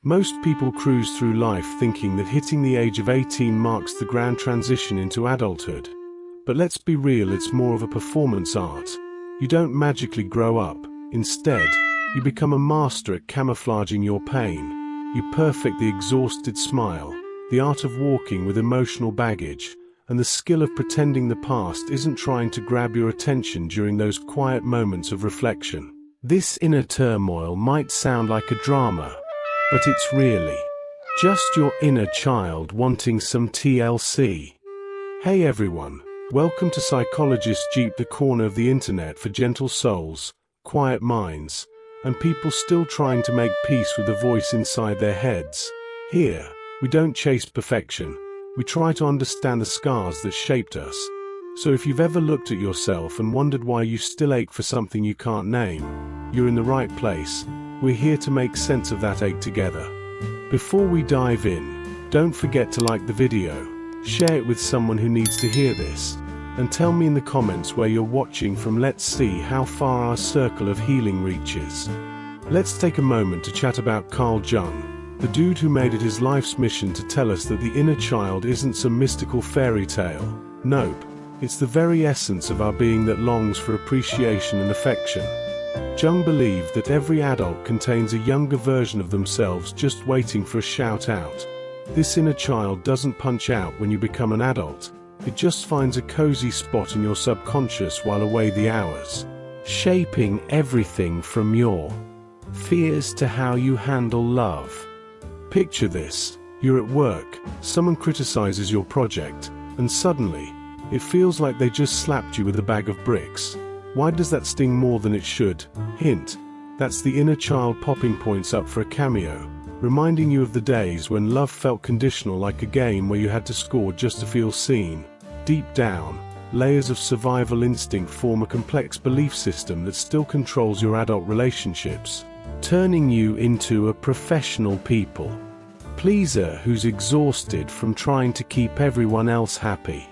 Most people cruise through life thinking that hitting the age of 18 marks the grand transition into adulthood. But let's be real, it's more of a performance art. You don't magically grow up. Instead, you become a master at camouflaging your pain. You perfect the exhausted smile, the art of walking with emotional baggage, and the skill of pretending the past isn't trying to grab your attention during those quiet moments of reflection. This inner turmoil might sound like a drama, but it's really just your inner child wanting some TLC. Hey everyone, welcome to Psychologist, the corner of the internet for gentle souls, quiet minds, and people still trying to make peace with the voice inside their heads. Here, we don't chase perfection, we try to understand the scars that shaped us. So if you've ever looked at yourself and wondered why you still ache for something you can't name, you're in the right place. We're here to make sense of that ache together. Before we dive in, don't forget to like the video, share it with someone who needs to hear this, and tell me in the comments where you're watching from. Let's see how far our circle of healing reaches. Let's take a moment to chat about Carl Jung, the dude who made it his life's mission to tell us that the inner child isn't some mystical fairy tale. Nope, it's the very essence of our being that longs for appreciation and affection. Jung believed that every adult contains a younger version of themselves just waiting for a shout out. This inner child doesn't punch out when you become an adult. It just finds a cozy spot in your subconscious while away the hours, shaping everything from your fears to how you handle love. Picture this: you're at work, someone criticizes your project, and suddenly, it feels like they just slapped you with a bag of bricks. Why does that sting more than it should? Hint: that's the inner child popping points up for a cameo, reminding you of the days when love felt conditional, like a game where you had to score just to feel seen. Deep down, layers of survival instinct form a complex belief system that still controls your adult relationships, turning you into a professional people pleaser who's exhausted from trying to keep everyone else happy.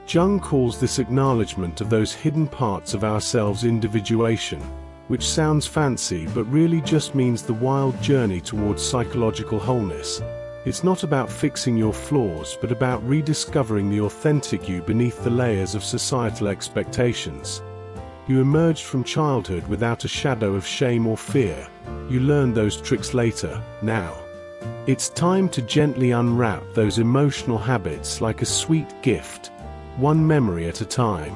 Jung calls this acknowledgement of those hidden parts of ourselves individuation, which sounds fancy but really just means the wild journey towards psychological wholeness. It's not about fixing your flaws but about rediscovering the authentic you beneath the layers of societal expectations. You emerged from childhood without a shadow of shame or fear. You learned those tricks later. Now, it's time to gently unwrap those emotional habits like a sweet gift, one memory at a time.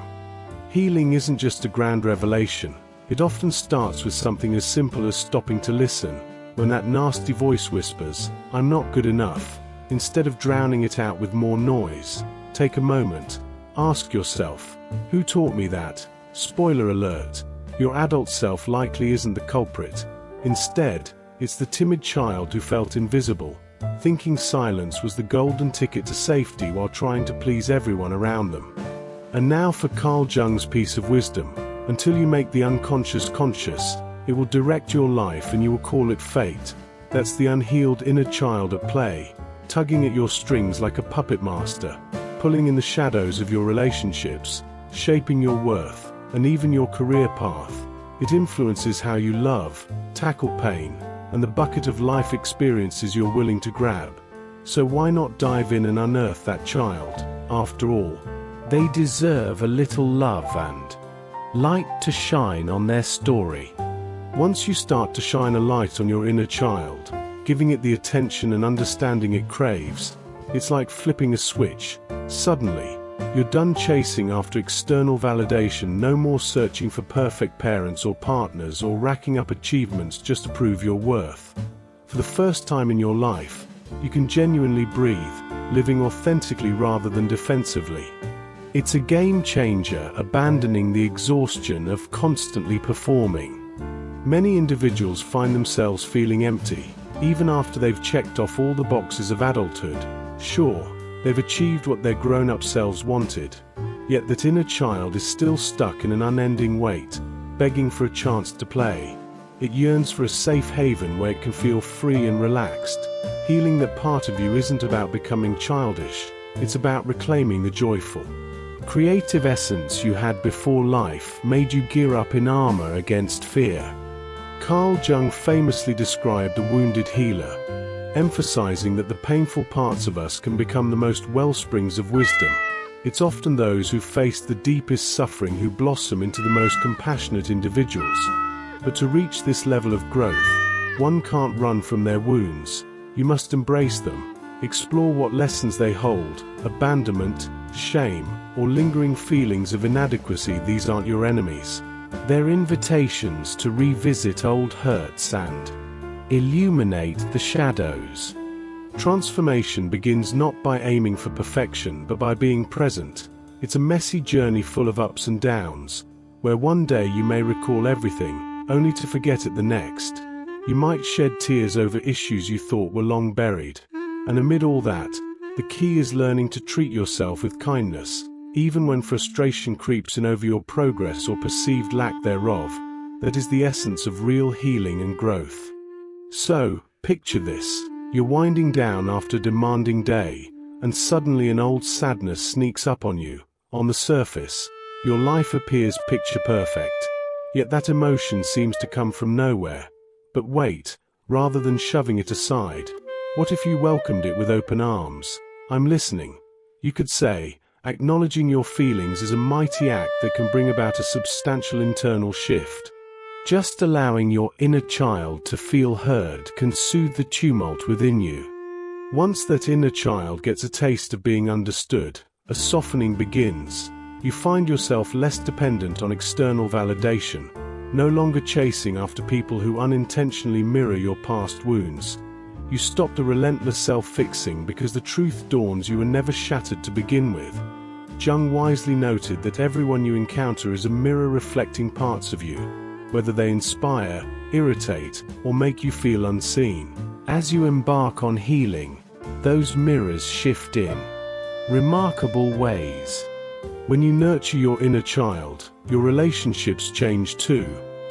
Healing isn't just a grand revelation. It often starts with something as simple as stopping to listen when that nasty voice whispers, "I'm not good enough." Instead of drowning it out with more noise, take a moment. Ask yourself, who taught me that? Spoiler alert, your adult self likely isn't the culprit. Instead, it's the timid child who felt invisible, thinking silence was the golden ticket to safety while trying to please everyone around them. And now for Carl Jung's piece of wisdom: until you make the unconscious conscious, it will direct your life and you will call it fate. That's the unhealed inner child at play, tugging at your strings like a puppet master, pulling in the shadows of your relationships, shaping your worth, and even your career path. It influences how you love, tackle pain, and the bucket of life experiences you're willing to grab. So why not dive in and unearth that child? After all, they deserve a little love and light to shine on their story. Once you start to shine a light on your inner child, giving it the attention and understanding it craves, it's like flipping a switch. Suddenly, you're done chasing after external validation, no more searching for perfect parents or partners or racking up achievements just to prove your worth. For the first time in your life, you can genuinely breathe, living authentically rather than defensively. It's a game changer, abandoning the exhaustion of constantly performing. Many individuals find themselves feeling empty, even after they've checked off all the boxes of adulthood. Sure, they've achieved what their grown-up selves wanted, yet that inner child is still stuck in an unending wait, begging for a chance to play. It yearns for a safe haven where it can feel free and relaxed. Healing that part of you isn't about becoming childish, it's about reclaiming the joyful, creative essence you had before life made you gear up in armor against fear. Carl Jung famously described a wounded healer. emphasizing that the painful parts of us can become the most wellsprings of wisdom. It's often those who face the deepest suffering who blossom into the most compassionate individuals. But to reach this level of growth, one can't run from their wounds. You must embrace them, explore what lessons they hold, abandonment, shame, or lingering feelings of inadequacy. These aren't your enemies. They're invitations to revisit old hurts and illuminate the shadows. Transformation begins not by aiming for perfection but by being present. It's a messy journey full of ups and downs, where one day you may recall everything, only to forget it the next. You might shed tears over issues you thought were long buried. And amid all that, the key is learning to treat yourself with kindness, even when frustration creeps in over your progress or perceived lack thereof. That is the essence of real healing and growth. So, picture this. You're winding down after a demanding day, and suddenly an old sadness sneaks up on you. On the surface, your life appears picture perfect, yet that emotion seems to come from nowhere. But wait, rather than shoving it aside, what if you welcomed it with open arms? I'm listening. You could say, acknowledging your feelings is a mighty act that can bring about a substantial internal shift. Just allowing your inner child to feel heard can soothe the tumult within you. Once that inner child gets a taste of being understood, a softening begins. You find yourself less dependent on external validation, no longer chasing after people who unintentionally mirror your past wounds. You stop the relentless self-fixing because the truth dawns you were never shattered to begin with. Jung wisely noted that everyone you encounter is a mirror reflecting parts of you, whether they inspire, irritate, or make you feel unseen. As you embark on healing, those mirrors shift in remarkable ways. When you nurture your inner child, your relationships change too.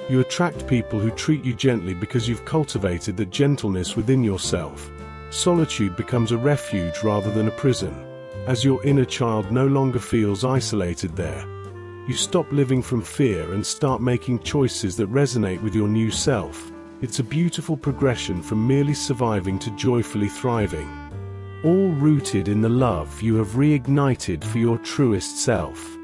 You attract people who treat you gently because you've cultivated that gentleness within yourself. Solitude becomes a refuge rather than a prison, as your inner child no longer feels isolated there. You stop living from fear and start making choices that resonate with your new self. It's a beautiful progression from merely surviving to joyfully thriving, all rooted in the love you have reignited for your truest self.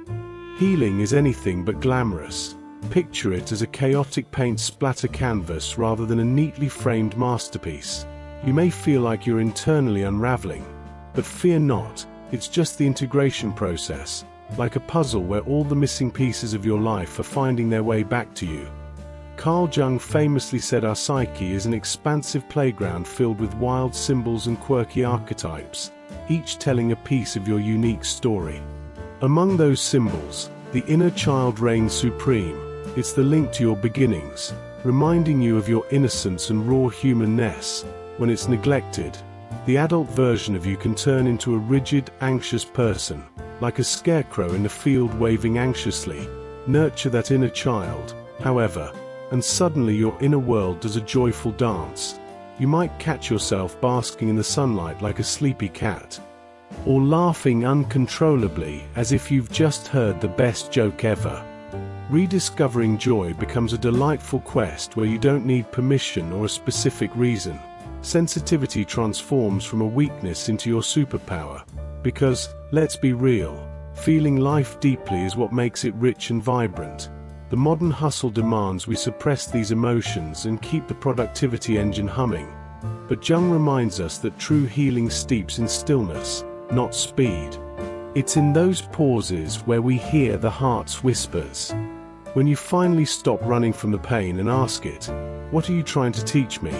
Healing is anything but glamorous. Picture it as a chaotic paint splatter canvas rather than a neatly framed masterpiece. You may feel like you're internally unraveling, but fear not, it's just the integration process. Like a puzzle where all the missing pieces of your life are finding their way back to you. Carl Jung famously said our psyche is an expansive playground filled with wild symbols and quirky archetypes, each telling a piece of your unique story. Among those symbols, the inner child reigns supreme. It's the link to your beginnings, reminding you of your innocence and raw humanness. When it's neglected, the adult version of you can turn into a rigid, anxious person, like a scarecrow in a field waving anxiously. Nurture that inner child, however, and suddenly your inner world does a joyful dance. You might catch yourself basking in the sunlight like a sleepy cat, or laughing uncontrollably as if you've just heard the best joke ever. Rediscovering joy becomes a delightful quest where you don't need permission or a specific reason. Sensitivity transforms from a weakness into your superpower. Because, let's be real, feeling life deeply is what makes it rich and vibrant. The modern hustle demands we suppress these emotions and keep the productivity engine humming. But Jung reminds us that true healing steeps in stillness, not speed. It's in those pauses where we hear the heart's whispers. When you finally stop running from the pain and ask it, "What are you trying to teach me?"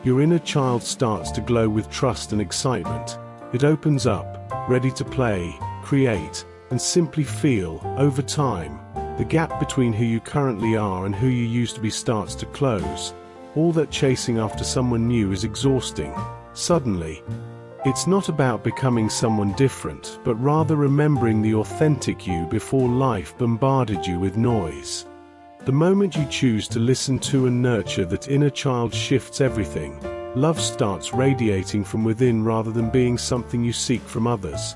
your inner child starts to glow with trust and excitement. It opens up, ready to play, create, and simply feel. Over time, the gap between who you currently are and who you used to be starts to close. All that chasing after someone new is exhausting. Suddenly, it's not about becoming someone different, but rather remembering the authentic you before life bombarded you with noise. The moment you choose to listen to and nurture that inner child shifts everything. Love starts radiating from within rather than being something you seek from others.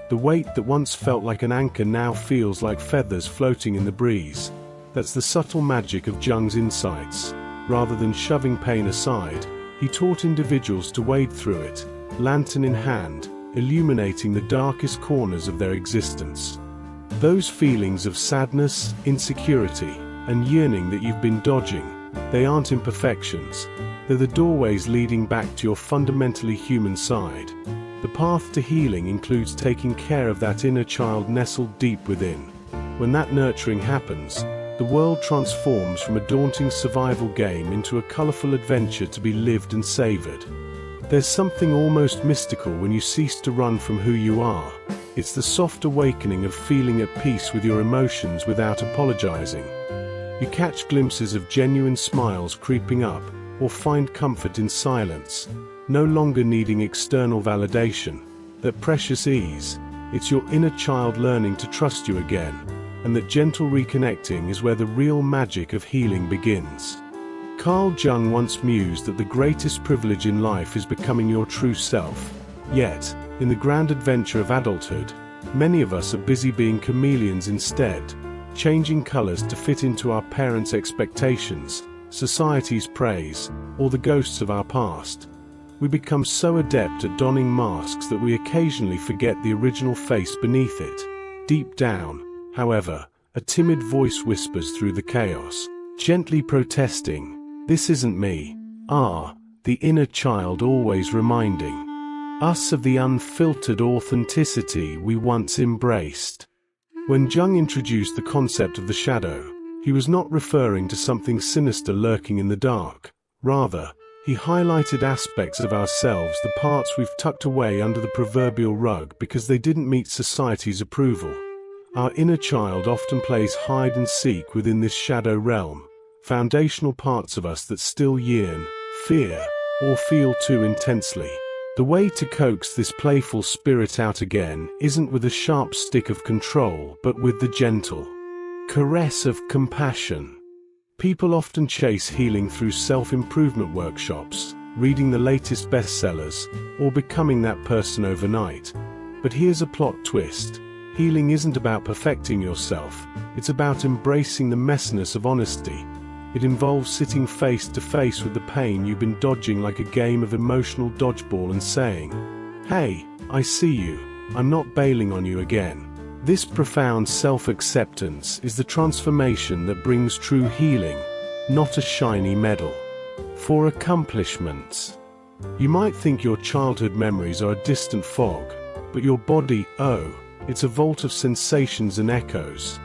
The weight that once felt like an anchor now feels like feathers floating in the breeze. That's the subtle magic of Jung's insights. Rather than shoving pain aside, He taught individuals to wade through it, lantern in hand, illuminating the darkest corners of their existence. Those feelings of sadness, insecurity, and yearning that you've been dodging, they aren't imperfections. They're the doorways leading back to your fundamentally human side. The path to healing includes taking care of that inner child nestled deep within. When that nurturing happens, the world transforms from a daunting survival game into a colorful adventure to be lived and savored. There's something almost mystical when you cease to run from who you are. It's the soft awakening of feeling at peace with your emotions without apologizing. You catch glimpses of genuine smiles creeping up, or find comfort in silence, no longer needing external validation. That precious ease, it's your inner child learning to trust you again, and that gentle reconnecting is where the real magic of healing begins. Carl Jung once mused that the greatest privilege in life is becoming your true self. Yet, in the grand adventure of adulthood, many of us are busy being chameleons instead, changing colors to fit into our parents' expectations, society's praise, or the ghosts of our past. We become so adept at donning masks that we occasionally forget the original face beneath it. Deep down, however, a timid voice whispers through the chaos, gently protesting, "This isn't me." The inner child always reminding us of the unfiltered authenticity we once embraced. When Jung introduced the concept of the shadow, he was not referring to something sinister lurking in the dark. Rather, he highlighted aspects of ourselves, the parts we've tucked away under the proverbial rug because they didn't meet society's approval. Our inner child often plays hide and seek within this shadow realm, foundational parts of us that still yearn, fear, or feel too intensely. The way to coax this playful spirit out again isn't with a sharp stick of control, but with the gentle caress of compassion. People often chase healing through self-improvement workshops, reading the latest bestsellers, or becoming that person overnight. But here's a plot twist. Healing isn't about perfecting yourself, it's about embracing the messiness of honesty. It involves sitting face to face with the pain you've been dodging like a game of emotional dodgeball and saying, "Hey, I see you. I'm not bailing on you again." This profound self-acceptance is the transformation that brings true healing, not a shiny medal for accomplishments. You might think your childhood memories are a distant fog, but your body, it's a vault of sensations and echoes.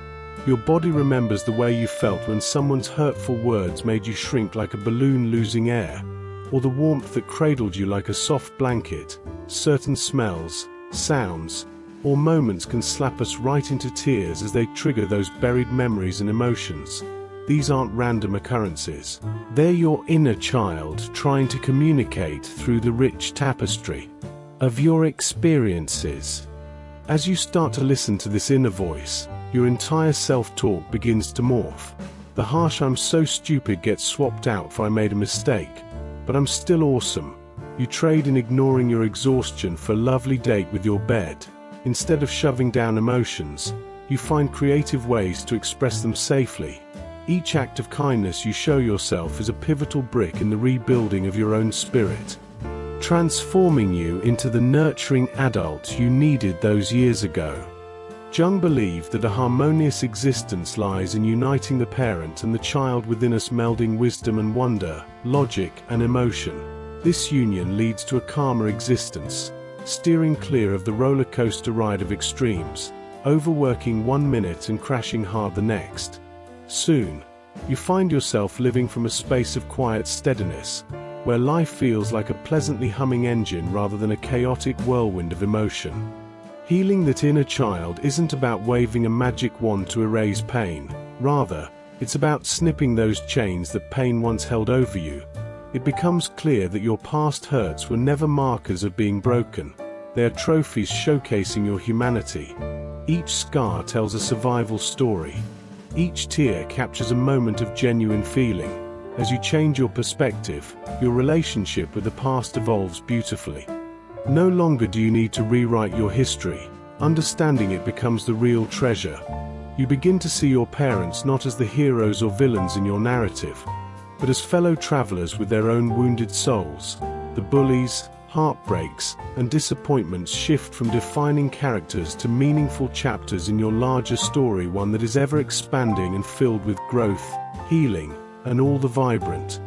Your body remembers the way you felt when someone's hurtful words made you shrink like a balloon losing air, or the warmth that cradled you like a soft blanket. Certain smells, sounds, or moments can slap us right into tears as they trigger those buried memories and emotions. These aren't random occurrences. They're your inner child trying to communicate through the rich tapestry of your experiences. As you start to listen to this inner voice, your entire self-talk begins to morph. The harsh "I'm so stupid" gets swapped out for "I made a mistake, but I'm still awesome." You trade in ignoring your exhaustion for a lovely date with your bed. Instead of shoving down emotions, you find creative ways to express them safely. Each act of kindness you show yourself is a pivotal brick in the rebuilding of your own spirit, transforming you into the nurturing adult you needed those years ago. Jung believed that a harmonious existence lies in uniting the parent and the child within us, melding wisdom and wonder, logic and emotion. This union leads to a calmer existence, steering clear of the roller coaster ride of extremes, overworking 1 minute and crashing hard the next. Soon, you find yourself living from a space of quiet steadiness, where life feels like a pleasantly humming engine rather than a chaotic whirlwind of emotion. Healing that inner child isn't about waving a magic wand to erase pain. Rather, it's about snipping those chains that pain once held over you. It becomes clear that your past hurts were never markers of being broken. They are trophies showcasing your humanity. Each scar tells a survival story. Each tear captures a moment of genuine feeling. As you change your perspective, your relationship with the past evolves beautifully. No longer do you need to rewrite your history. Understanding it becomes the real treasure. You begin to see your parents not as the heroes or villains in your narrative, but as fellow travelers with their own wounded souls. The bullies, heartbreaks, and disappointments shift from defining characters to meaningful chapters in your larger story, one that is ever expanding and filled with growth, healing, and all the vibrant,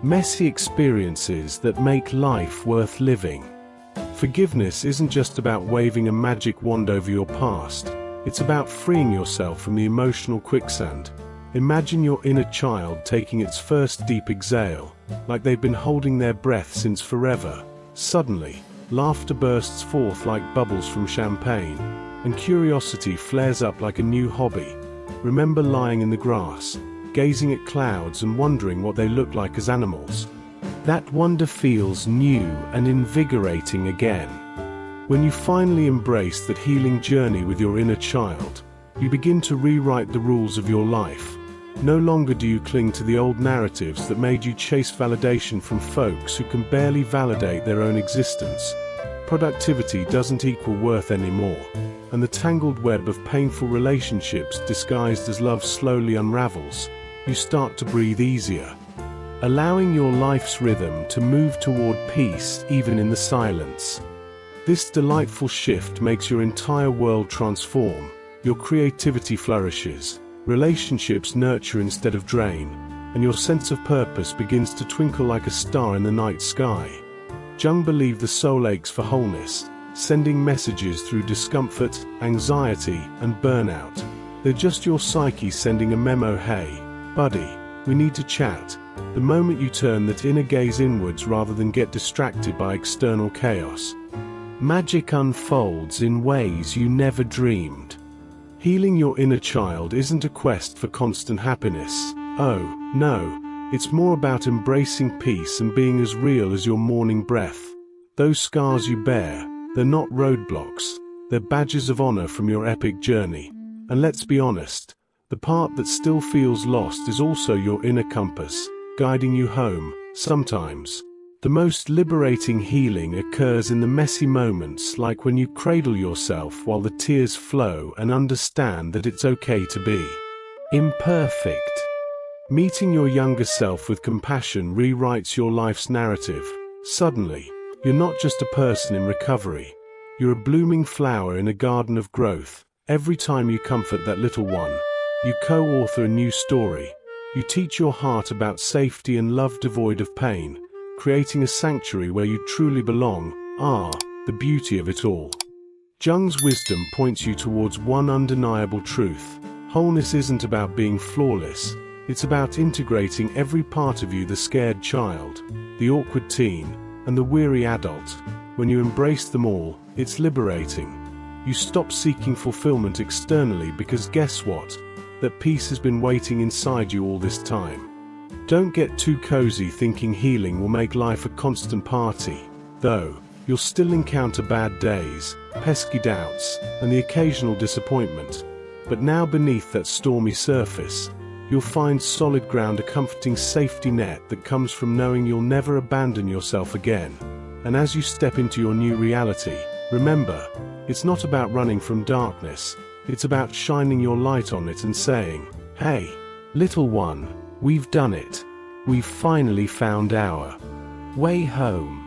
messy experiences that make life worth living. Forgiveness isn't just about waving a magic wand over your past, it's about freeing yourself from the emotional quicksand. Imagine your inner child taking its first deep exhale, like they've been holding their breath since forever. Suddenly, laughter bursts forth like bubbles from champagne, and curiosity flares up like a new hobby. Remember lying in the grass, gazing at clouds and wondering what they look like as animals. That wonder feels new and invigorating again. When you finally embrace that healing journey with your inner child, you begin to rewrite the rules of your life. No longer do you cling to the old narratives that made you chase validation from folks who can barely validate their own existence. Productivity doesn't equal worth anymore, and the tangled web of painful relationships disguised as love slowly unravels. You start to breathe easier, allowing your life's rhythm to move toward peace even in the silence. This delightful shift makes your entire world transform. Your creativity flourishes, relationships nurture instead of drain, and your sense of purpose begins to twinkle like a star in the night sky. Jung believed the soul aches for wholeness, sending messages through discomfort, anxiety, and burnout. They're just your psyche sending a memo, hey, buddy, we need to chat. The moment you turn that inner gaze inwards rather than get distracted by external chaos, magic unfolds in ways you never dreamed. Healing your inner child isn't a quest for constant happiness. Oh, no, it's more about embracing peace and being as real as your morning breath. Those scars you bear, they're not roadblocks, they're badges of honor from your epic journey. And let's be honest, the part that still feels lost is also your inner compass, guiding you home. Sometimes, the most liberating healing occurs in the messy moments, like when you cradle yourself while the tears flow and understand that it's okay to be imperfect. Meeting your younger self with compassion rewrites your life's narrative. Suddenly, you're not just a person in recovery, you're a blooming flower in a garden of growth. Every time you comfort that little one, you co-author a new story. You teach your heart about safety and love devoid of pain, creating a sanctuary where you truly belong. The beauty of it all. Jung's wisdom points you towards one undeniable truth. Wholeness isn't about being flawless, it's about integrating every part of you, the scared child, the awkward teen, and the weary adult. When you embrace them all, it's liberating. You stop seeking fulfillment externally because guess what? That peace has been waiting inside you all this time. Don't get too cozy thinking healing will make life a constant party, though. You'll still encounter bad days, pesky doubts, and the occasional disappointment. But now beneath that stormy surface, you'll find solid ground, a comforting safety net that comes from knowing you'll never abandon yourself again. And as you step into your new reality, remember, it's not about running from darkness, it's about shining your light on it and saying, hey, little one, we've done it. We've finally found our way home.